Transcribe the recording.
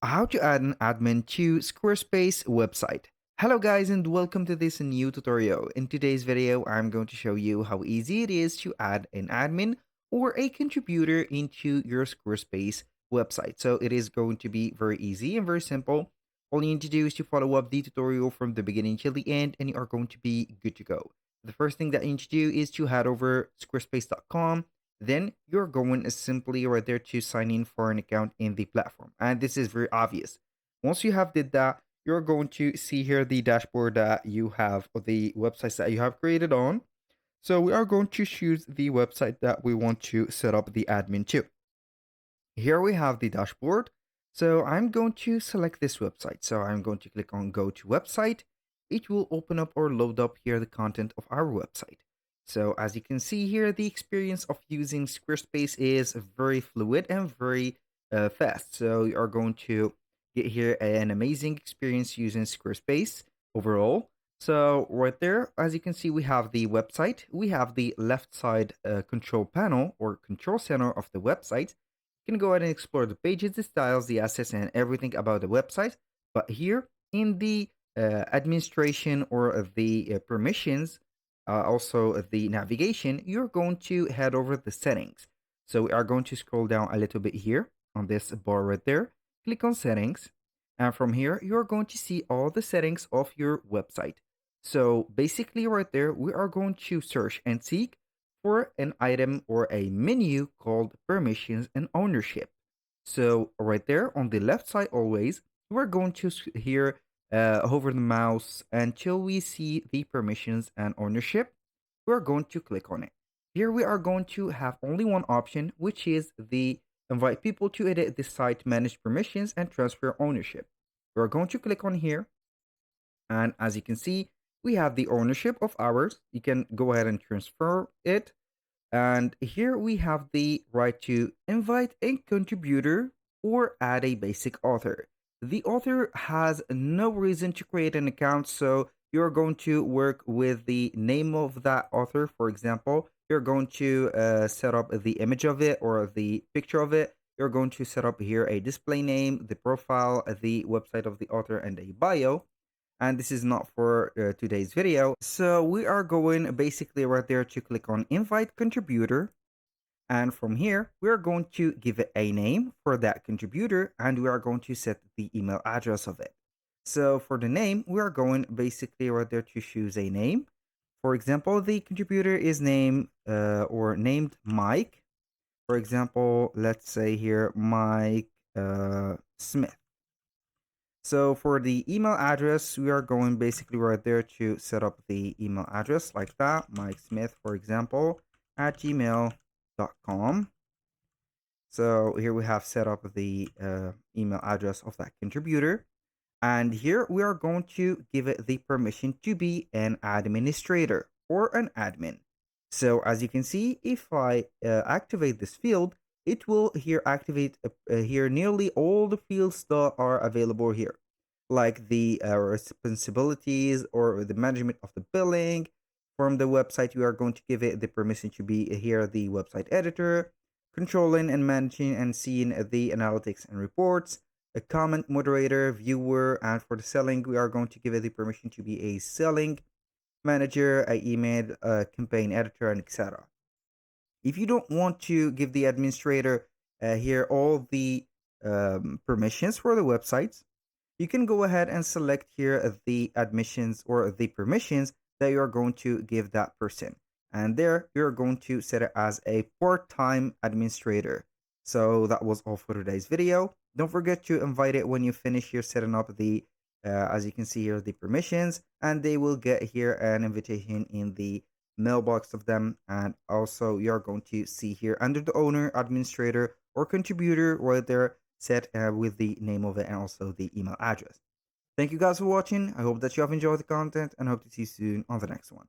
how to add an admin to Squarespace website. Hello guys and welcome to this new tutorial. In today's video, I'm going to show you how easy it is to add an admin or a contributor into your Squarespace website. So it is going to be very easy and very simple. All you need to do is to follow up the tutorial from the beginning till the end and you are going to be good to go. The first thing that you need to do is to head over squarespace.com. Then you're going to simply right there to sign in for an account in the platform. And this is very obvious. Once you have did that, you're going to see here the dashboard that you have or the websites that you have created on. So we are going to choose the website that we want to set up the admin to. Here we have the dashboard. So I'm going to select this website. So I'm going to click on go to website. It will open up or load up here the content of our website. So as you can see here, the experience of using Squarespace is very fluid and very fast. So you are going to get here an amazing experience using Squarespace overall. So right there, as you can see, we have the website. We have the left side control panel or control center of the website. You can go ahead and explore the pages, the styles, the assets, and everything about the website. But here in the administration or the permissions, also the navigation, you're going to head over the settings. So we are going to scroll down a little bit here on this bar right there. Click on settings. And from here, you're going to see all the settings of your website. So basically right there, we are going to search and seek for an item or a menu called permissions and ownership. So right there on the left side always, we're going to here hover the mouse until we see the permissions and ownership. We're going to click on it. Here we are going to have only one option, which is the invite people to edit the site, manage permissions, and transfer ownership. We're going to click on here. And as you can see, we have the ownership of ours. You can go ahead and transfer it. And here we have the right to invite a contributor or add a basic author. The author has no reason to create an account, so you're going to work with the name of that author. For example, you're going to set up the image of it or the picture of it. You're going to set up here a display name, the profile, the website of the author, and a bio. And this is not for today's video. So we are going basically right there to click on invite contributor. And from here, we are going to give it a name for that contributor and we are going to set the email address of it. So for the name, we are going basically right there to choose a name. For example, the contributor is named Mike. For example, let's say here, Mike Smith. So for the email address, we are going basically right there to set up the email address like that. Mike Smith, for example, at gmail.com. So here we have set up the email address of that contributor. And here we are going to give it the permission to be an administrator or an admin. So as you can see, if I activate this field, it will here activate here nearly all the fields that are available here, like the responsibilities or the management of the billing. From the website, you are going to give it the permission to be here the website editor, controlling and managing and seeing the analytics and reports, a comment moderator, viewer, and for the selling, we are going to give it the permission to be a selling manager, a email, campaign editor, and etc. If you don't want to give the administrator here all the permissions for the websites, you can go ahead and select here the admissions or the permissions that you're going to give that person. And there you're going to set it as a part-time administrator. So that was all for today's video. Don't forget to invite it when you finish here setting up the, as you can see here, the permissions, and they will get here an invitation in the mailbox of them. And also you're going to see here under the owner, administrator, or contributor right there set with the name of it and also the email address. Thank you guys for watching. I hope that you have enjoyed the content and hope to see you soon on the next one.